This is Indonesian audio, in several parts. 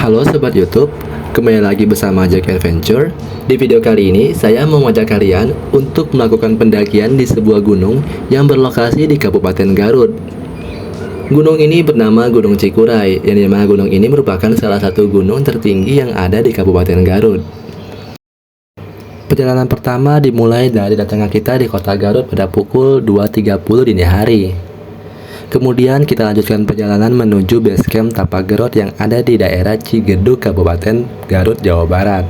Halo Sobat YouTube, kembali lagi bersama Jack Adventure. Di video kali ini, saya mau mengajak kalian untuk melakukan pendakian di sebuah gunung yang berlokasi di Kabupaten Garut. Gunung ini bernama Gunung Cikuray, yang dimana gunung ini merupakan salah satu gunung tertinggi yang ada di Kabupaten Garut. Perjalanan pertama dimulai dari datangnya kita di kota Garut pada pukul 2.30 dini hari. Kemudian kita lanjutkan perjalanan menuju base camp Tapak Gerot yang ada di daerah Cigedug, Kabupaten Garut, Jawa Barat.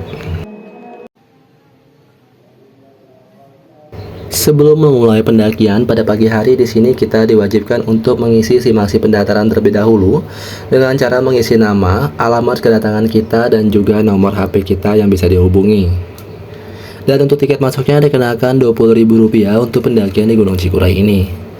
Sebelum memulai pendakian pada pagi hari di sini kita diwajibkan untuk mengisi simasi pendaftaran terlebih dahulu dengan cara mengisi nama, alamat kedatangan kita dan juga nomor HP kita yang bisa dihubungi. Dan untuk tiket masuknya dikenakan Rp20.000 untuk pendakian di Gunung Cikuray ini.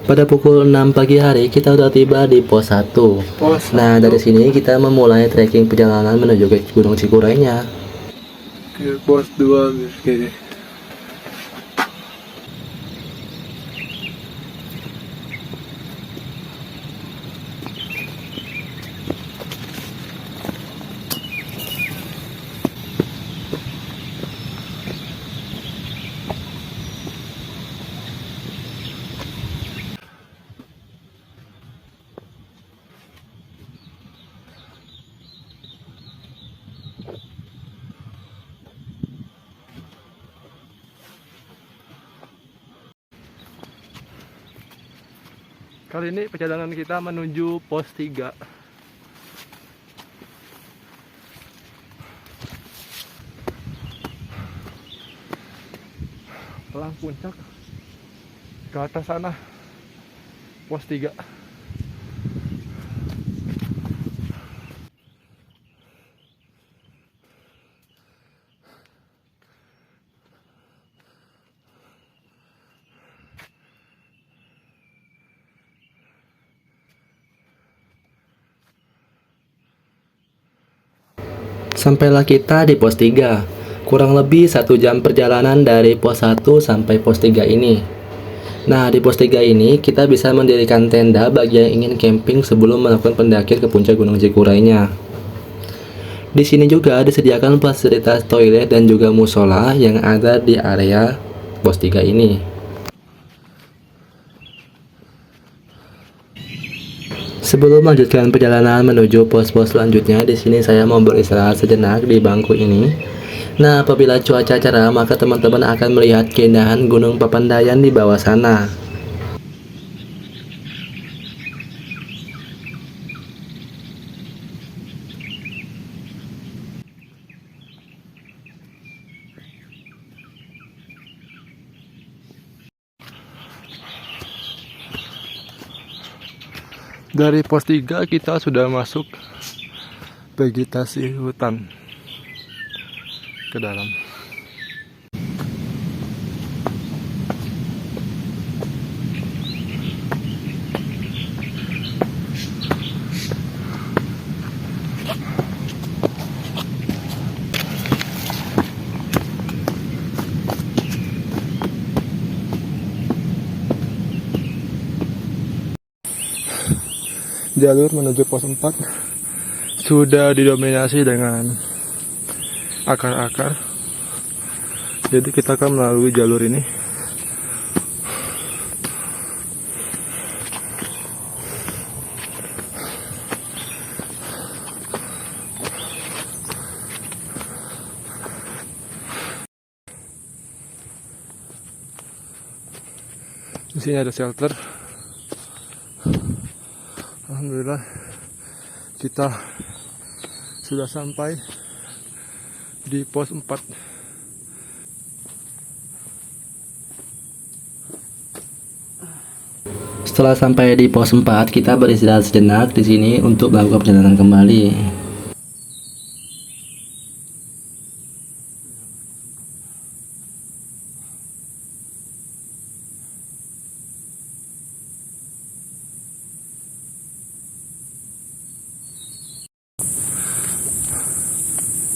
Pada pukul 6 pagi hari kita sudah tiba di pos 1. Nah, dari sini kita memulai trekking perjalanan menuju ke Gunung Cikuraynya. Ke pos 2 kayaknya. Kali ini perjalanan kita menuju pos 3. Pelang puncak ke atas sana, pos 3. Sampailah kita di pos 3. Kurang lebih 1 jam perjalanan dari pos 1 sampai pos 3 ini. Nah, di pos 3 ini kita bisa mendirikan tenda bagi yang ingin camping sebelum melakukan pendakian ke puncak Gunung Cikuraynya. Di sini juga disediakan fasilitas toilet dan juga musola yang ada di area pos 3 ini. Sebelum melanjutkan perjalanan menuju pos-pos selanjutnya, di sini saya mau beristirahat sejenak di bangku ini. Nah, apabila cuaca cerah, maka teman-teman akan melihat keindahan Gunung Papandayan di bawah sana. Dari pos 3 kita sudah masuk vegetasi hutan ke dalam. Jalur menuju pos 4 sudah didominasi dengan akar-akar, jadi kita akan melalui jalur ini. Di sini ada shelter. Alhamdulillah kita sudah sampai di pos 4. Setelah sampai di pos 4, kita beristirahat sejenak di sini untuk melakukan perjalanan kembali.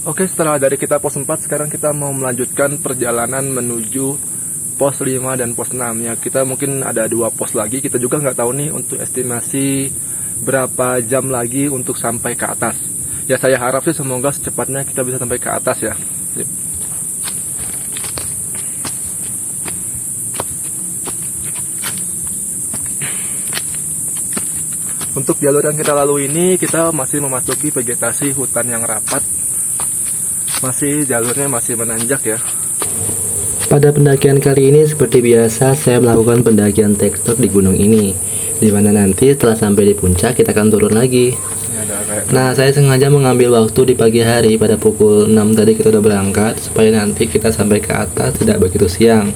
Oke, setelah dari kita pos 4, sekarang kita mau melanjutkan perjalanan menuju pos 5 dan pos 6 ya. Kita mungkin ada 2 pos lagi, kita juga nggak tahu nih untuk estimasi berapa jam lagi untuk sampai ke atas. Ya saya harap sih semoga secepatnya kita bisa sampai ke atas ya. Yuk. Untuk jalur yang kita lalui ini, kita masih memasuki vegetasi hutan yang rapat. Jalurnya masih menanjak ya. Pada pendakian kali ini seperti biasa saya melakukan pendakian tekstur di gunung ini, di mana nanti setelah sampai di puncak kita akan turun lagi. Nah, saya sengaja mengambil waktu di pagi hari pada pukul 6 tadi kita udah berangkat supaya nanti kita sampai ke atas tidak begitu siang.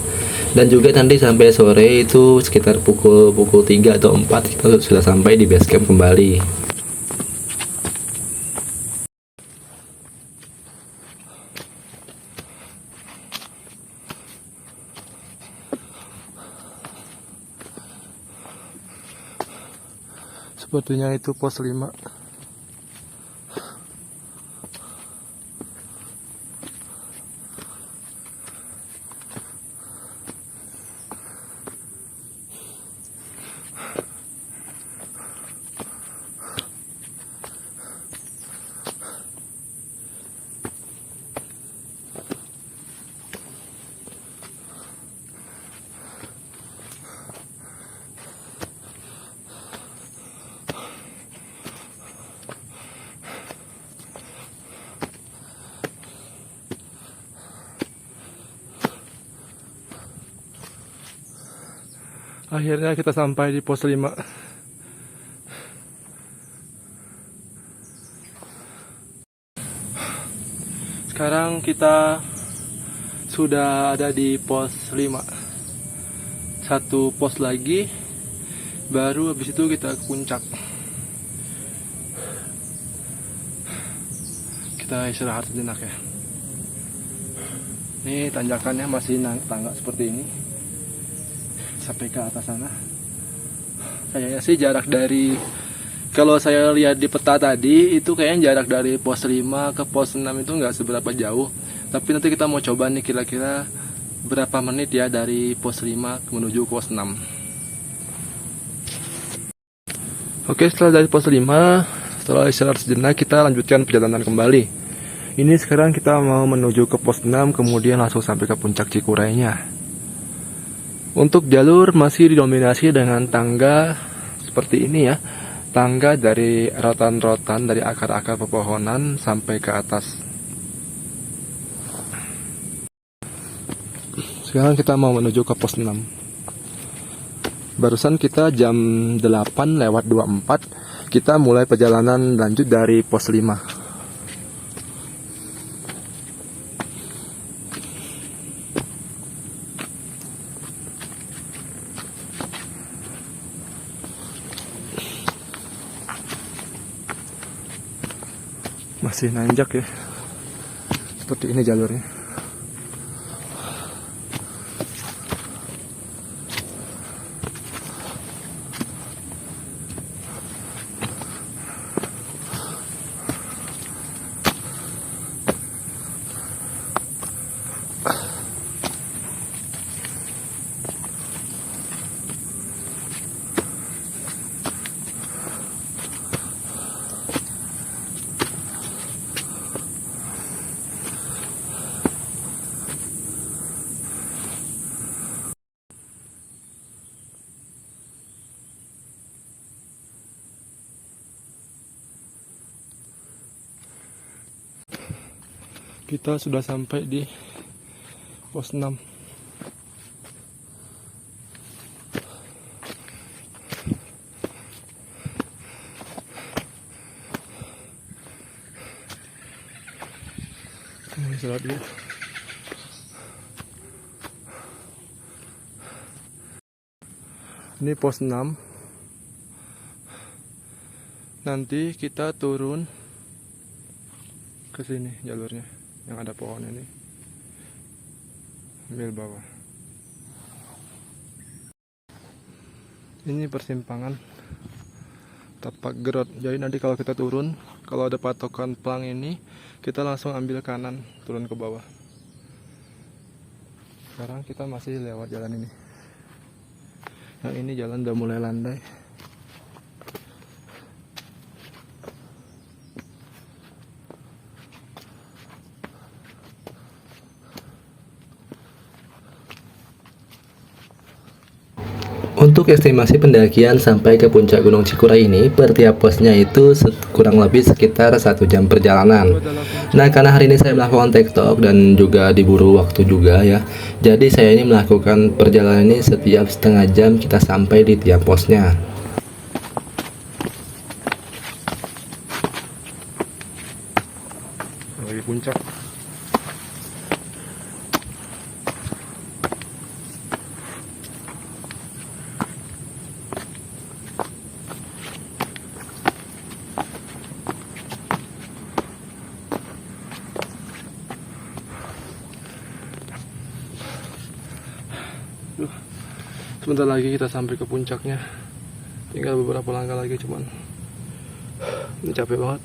Dan juga nanti sampai sore itu sekitar pukul 3 atau 4 kita sudah sampai di base camp kembali. Sepertinya itu pos 5. Akhirnya kita sampai di pos 5. Sekarang kita sudah ada di pos 5. Satu pos lagi, baru habis itu kita ke puncak. Kita istirahat sejenak ya. Ini tanjakannya masih tangga seperti ini sampai ke atas sana. Kayaknya sih jarak dari, kalau saya lihat di peta tadi itu kayaknya jarak dari pos 5 ke pos 6 itu nggak seberapa jauh. Tapi nanti kita mau coba nih kira-kira berapa menit ya dari pos 5 menuju pos 6. Oke, setelah dari pos 5, setelah istirahat sejenak kita lanjutkan perjalanan kembali. Ini sekarang kita mau menuju ke pos 6 kemudian langsung sampai ke puncak Cikurainya. Untuk jalur masih didominasi dengan tangga seperti ini ya. Tangga dari rotan-rotan dari akar-akar pepohonan sampai ke atas. Sekarang kita mau menuju ke pos 6. Barusan kita jam 8:24 kita mulai perjalanan lanjut dari pos 5. Masih nanjak ya. Seperti ini jalurnya. Kita sudah sampai di pos 6. Ini salah dia. Ini pos 6. Nanti kita turun ke sini jalurnya yang ada pohon ini. Ambil bawah. Ini persimpangan Tapak Gerot. Jadi nanti kalau kita turun, kalau ada patokan pelang ini, kita langsung ambil kanan, turun ke bawah. Sekarang kita masih lewat jalan ini. Yang ini jalan udah mulai landai. Untuk estimasi pendakian sampai ke puncak Gunung Cikuray ini, per tiap posnya itu kurang lebih sekitar 1 jam perjalanan. Nah, karena hari ini saya melakukan tektok dan juga diburu waktu juga ya, jadi saya ini melakukan perjalanan ini setiap setengah jam kita sampai di tiap posnya. Lagi puncak. Sebentar lagi kita sampai ke puncaknya. Tinggal beberapa langkah lagi, cuman ini capek banget.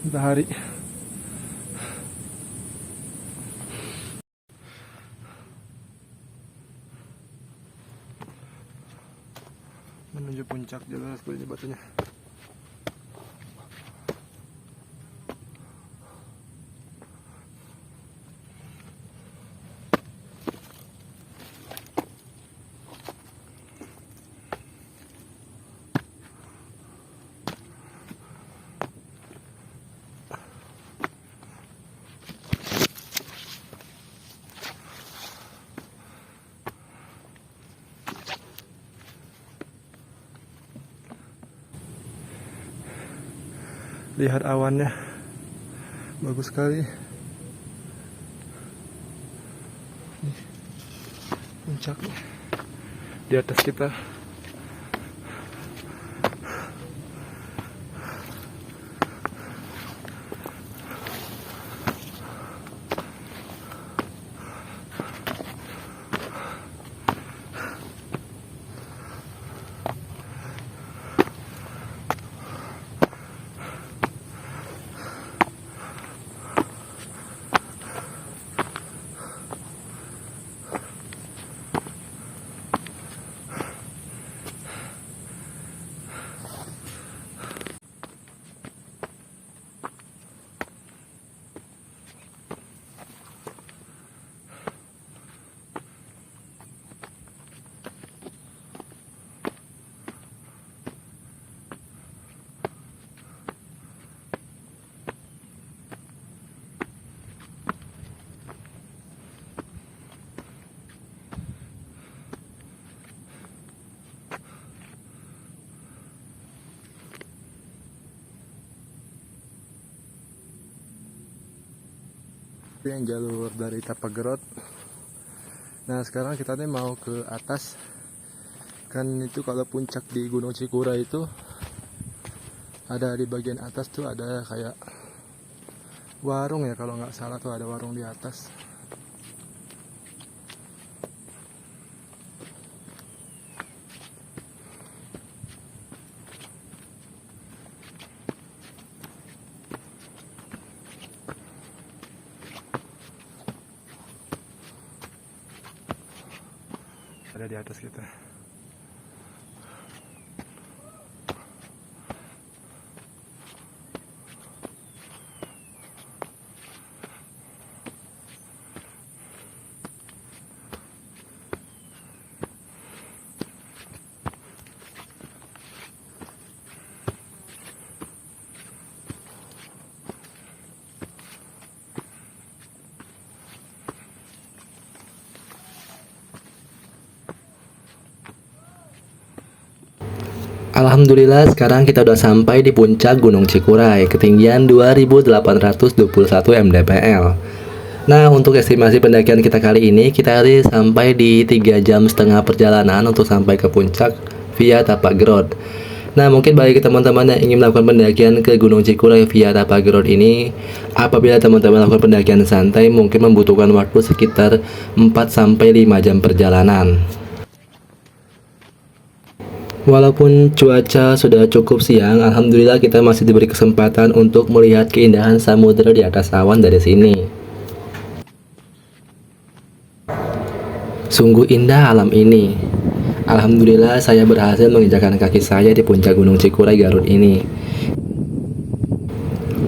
Matahari. Menuju puncak jalan seperti batunya. Lihat awannya, bagus sekali. Nih, puncaknya di atas kita. Yang jalur dari Tapak Gerot. Nah, sekarang kita nih mau ke atas. Kan itu kalau puncak di Gunung Cikuray itu ada di bagian atas tuh ada kayak warung ya, kalau nggak salah tuh ada warung di atas. Ada di atas kita. Alhamdulillah sekarang kita udah sampai di puncak Gunung Cikuray, ketinggian 2821 mdpl. Nah, untuk estimasi pendakian kita kali ini, kita harus sampai di 3,5 jam perjalanan untuk sampai ke puncak via Tapak Gerot. Nah, mungkin bagi teman-teman yang ingin melakukan pendakian ke Gunung Cikuray via Tapaki Road ini, apabila teman-teman melakukan pendakian santai mungkin membutuhkan waktu sekitar 4-5 jam perjalanan. Walaupun cuaca sudah cukup siang, alhamdulillah kita masih diberi kesempatan untuk melihat keindahan samudera di atas awan dari sini. Sungguh indah alam ini. Alhamdulillah saya berhasil menginjakan kaki saya di puncak Gunung Cikuray Garut ini.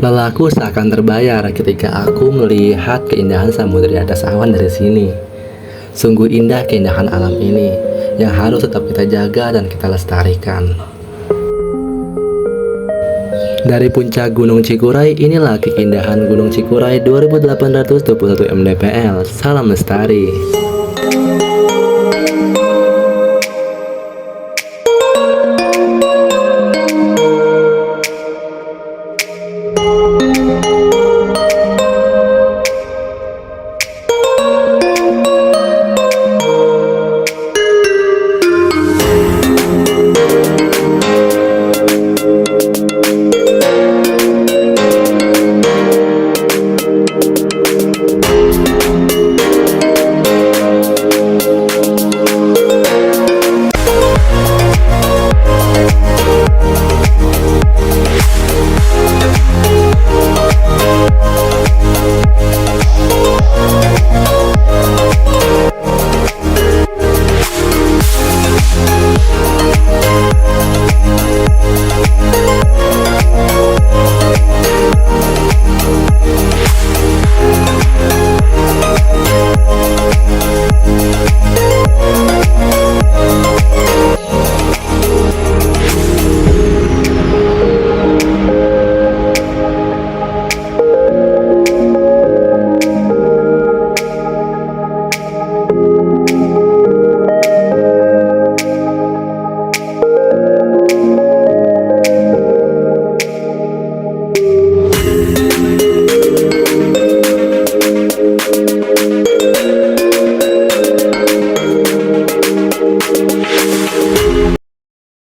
Lelahku seakan terbayar ketika aku melihat keindahan samudera di atas awan dari sini. Sungguh indah keindahan alam ini yang harus tetap kita jaga dan kita lestarikan. Dari puncak Gunung Cikuray, inilah keindahan Gunung Cikuray 2821 mdpl. Salam lestari.